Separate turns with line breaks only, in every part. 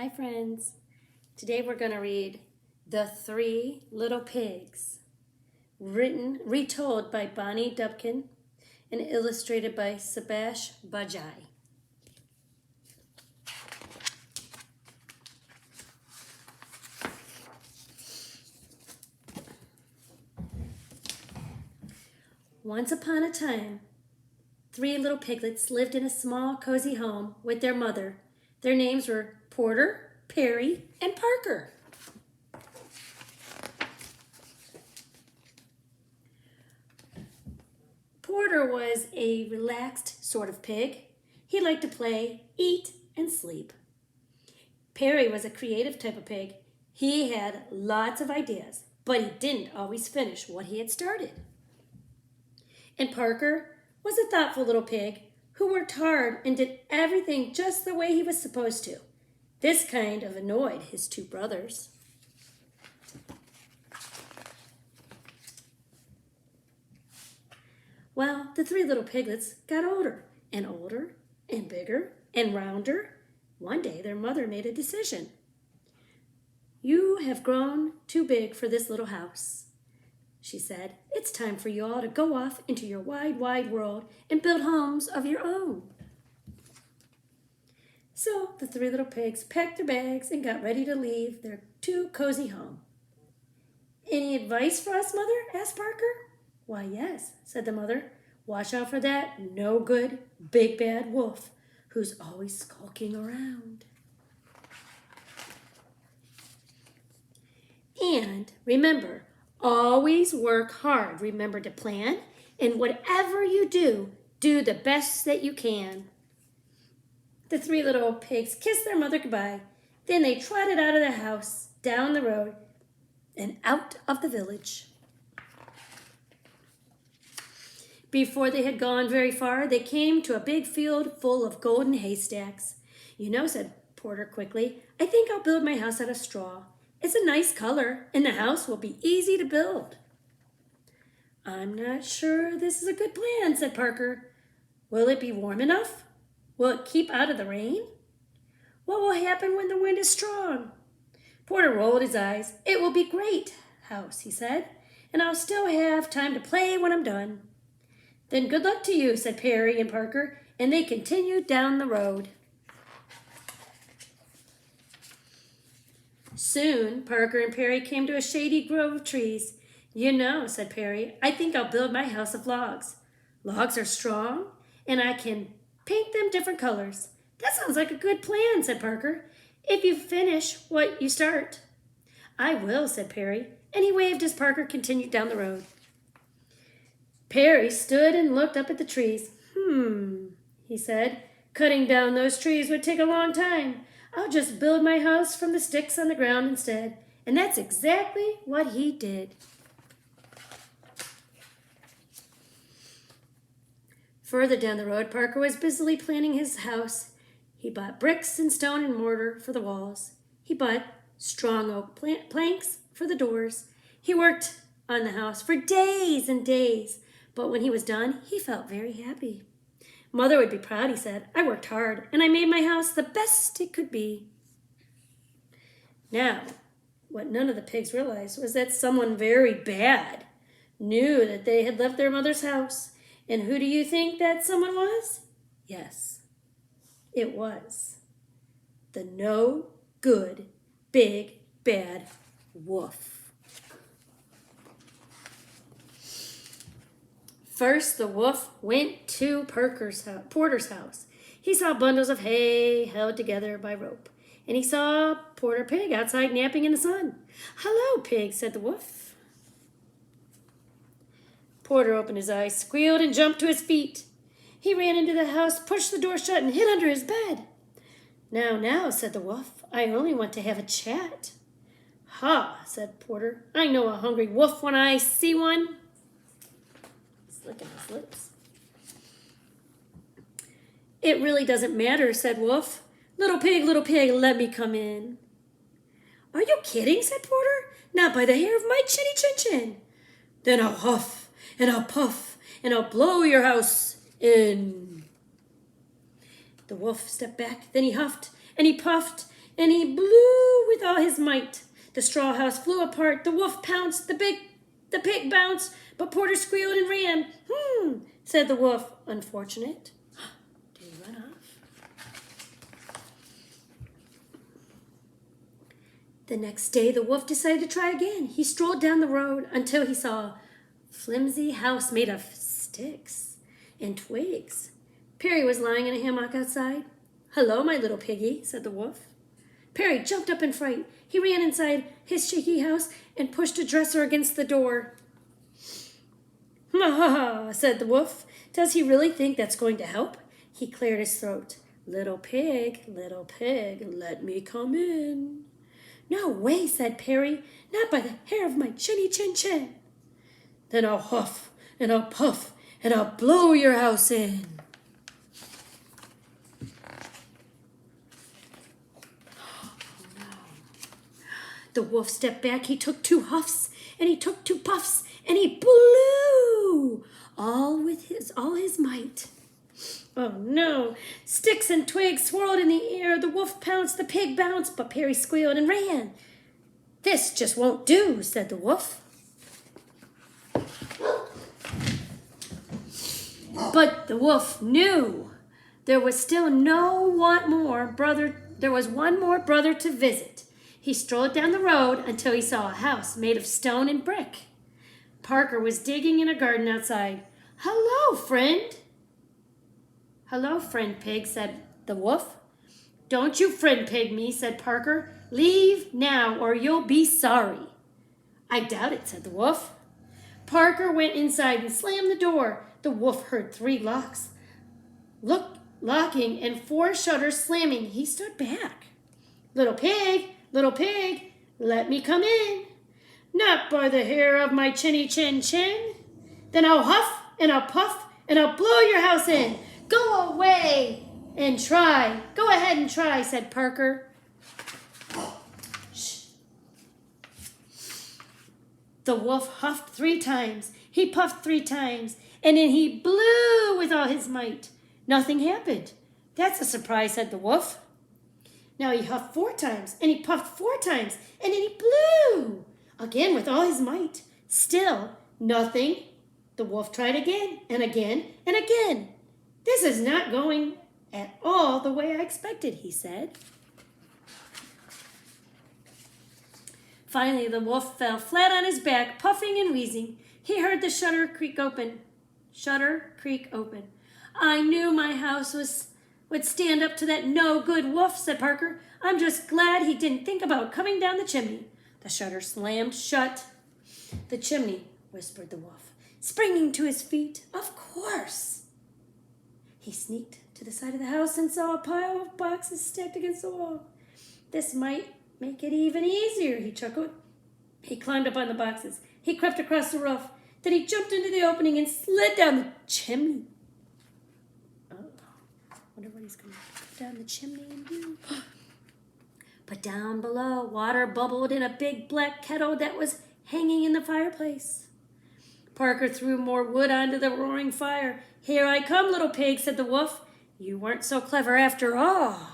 Hi friends, today we're going to read The Three Little Pigs, retold by Dobkin and illustrated by Subash Bajaj. Once upon a time, three little piglets lived in a small, cozy home with their mother. Their names were Porter, Perry, and Parker. Porter was a relaxed sort of pig. He liked to play, eat, and sleep. Perry was a creative type of pig. He had lots of ideas, but he didn't always finish what he had started. And Parker was a thoughtful little pig who worked hard and did everything just the way he was supposed to. This kind of annoyed his two brothers. Well, the three little piglets got older and bigger and rounder. One day their mother made a decision. "You have grown too big for this little house," she said. "It's time for you all to go off into your wide, wide world and build homes of your own." So the three little pigs packed their bags and got ready to leave their too cozy home. "Any advice for us, Mother?" asked Parker. "Why, yes," said the mother. "Watch out for that no good, big bad wolf who's always skulking around. And remember, always work hard. Remember to plan, and whatever you do, do the best that you can." The three little pigs kissed their mother goodbye. Then they trotted out of the house, down the road, and out of the village. Before they had gone very far, they came to a big field full of golden haystacks. "You know," said Porter quickly, "I think I'll build my house out of straw. It's a nice color, and the house will be easy to build." "I'm not sure this is a good plan," said Parker. "Will it be warm enough? Will it keep out of the rain? What will happen when the wind is strong?" Porter rolled his eyes. "It will be a great house," he said, "and I'll still have time to play when I'm done." "Then good luck to you," said Perry and Parker, and they continued down the road. Soon Parker and Perry came to a shady grove of trees. "You know," said Perry, "I think I'll build my house of logs. Logs are strong, and I can paint them different colors." "That sounds like a good plan," said Parker, "if you finish what you start." "I will," said Perry, and he waved as Parker continued down the road. Perry stood and looked up at the trees. He said, "Cutting down those trees would take a long time. I'll just build my house from the sticks on the ground instead." And that's exactly what he did. Further down the road, Parker was busily planning his house. He bought bricks and stone and mortar for the walls. He bought strong oak planks for the doors. He worked on the house for days and days, but when he was done, he felt very happy. "Mother would be proud," he said. "I worked hard, and I made my house the best it could be." Now, what none of the pigs realized was that someone very bad knew that they had left their mother's house. And who do you think that someone was? Yes, it was the no good, big, bad wolf. First, the wolf went to Porter's house. He saw bundles of hay held together by rope, and he saw Porter Pig outside napping in the sun. "Hello, Pig," said the wolf. Porter opened his eyes, squealed, and jumped to his feet. He ran into the house, pushed the door shut, and hid under his bed. Now," said the wolf, "I only want to have a chat." "Ha," said Porter, "I know a hungry wolf when I see one." Licking his lips. "It really doesn't matter," said Wolf. Little pig, let me come in." "Are you kidding?" said Porter. "Not by the hair of my chinny chin chin." "Then I'll huff, and I'll puff, and I'll blow your house in." The wolf stepped back, then he huffed, and he puffed, and he blew with all his might. The straw house flew apart. The wolf pounced. The pig bounced, but Porter squealed and ran. Said the wolf. Unfortunate. Did he run off? The next day, the wolf decided to try again. He strolled down the road until he saw a flimsy house made of sticks and twigs. Perry was lying in a hammock outside. "Hello, my little piggy," said the wolf. Perry jumped up in fright. He ran inside his shaky house and pushed a dresser against the door. "Ha ha ha," said the wolf. "Does he really think that's going to help?" He cleared his throat. Little pig, let me come in." "No way," said Perry. "Not by the hair of my chinny chin chin." "Then I'll huff and I'll puff and I'll blow your house in." The wolf stepped back. He took 2 huffs, and he took 2 puffs, and he blew all his might. Oh no! Sticks and twigs swirled in the air. The wolf pounced, the pig bounced, but Perry squealed and ran. "This just won't do," said the wolf. But the wolf knew there was still one more brother to visit. He strolled down the road until he saw a house made of stone and brick. Parker was digging in a garden outside. "Hello, friend." "Hello, friend pig," said the wolf. "Don't you friend pig me," said Parker. "Leave now or you'll be sorry." "I doubt it," said the wolf. Parker went inside and slammed the door. The wolf heard 3 locks locking and 4 shutters slamming. He stood back. Little pig, let me come in." "Not by the hair of my chinny chin chin." "Then I'll huff and I'll puff and I'll blow your house in." "Go away and try. Go ahead and try," said Parker. Shh. The wolf huffed 3 times. He puffed 3 times. And then he blew with all his might. Nothing happened. "That's a surprise," said the wolf. Now he huffed 4 times, and he puffed 4 times, and then he blew again with all his might. Still nothing. The wolf tried again and again and again. "This is not going at all the way I expected," he said. Finally, the wolf fell flat on his back, puffing and wheezing. He heard the shutter creak open. "I knew my house would stand up to that no-good wolf," said Parker. "I'm just glad he didn't think about coming down the chimney." The shutter slammed shut. "The chimney," whispered the wolf, springing to his feet. "Of course." He sneaked to the side of the house and saw a pile of boxes stacked against the wall. "This might make it even easier," he chuckled. He climbed up on the boxes. He crept across the roof. Then he jumped into the opening and slid down the chimney. Wonder what he's going to go down the chimney and do. But down below, water bubbled in a big black kettle that was hanging in the fireplace. Parker threw more wood onto the roaring fire. "Here I come, little pig," said the wolf. "You weren't so clever after all."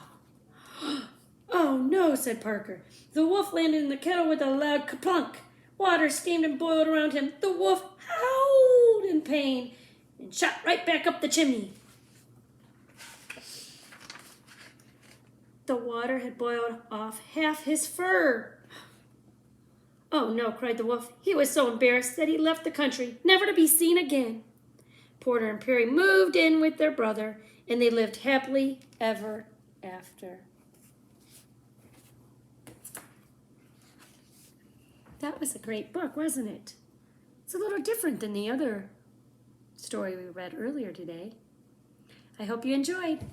"Oh, no," said Parker. The wolf landed in the kettle with a loud kaplunk. Water steamed and boiled around him. The wolf howled in pain and shot right back up the chimney. The water had boiled off half his fur. "Oh, no," cried the wolf. He was so embarrassed that he left the country, never to be seen again. Porter and Perry moved in with their brother, and they lived happily ever after. That was a great book, wasn't it? It's a little different than the other story we read earlier today. I hope you enjoyed.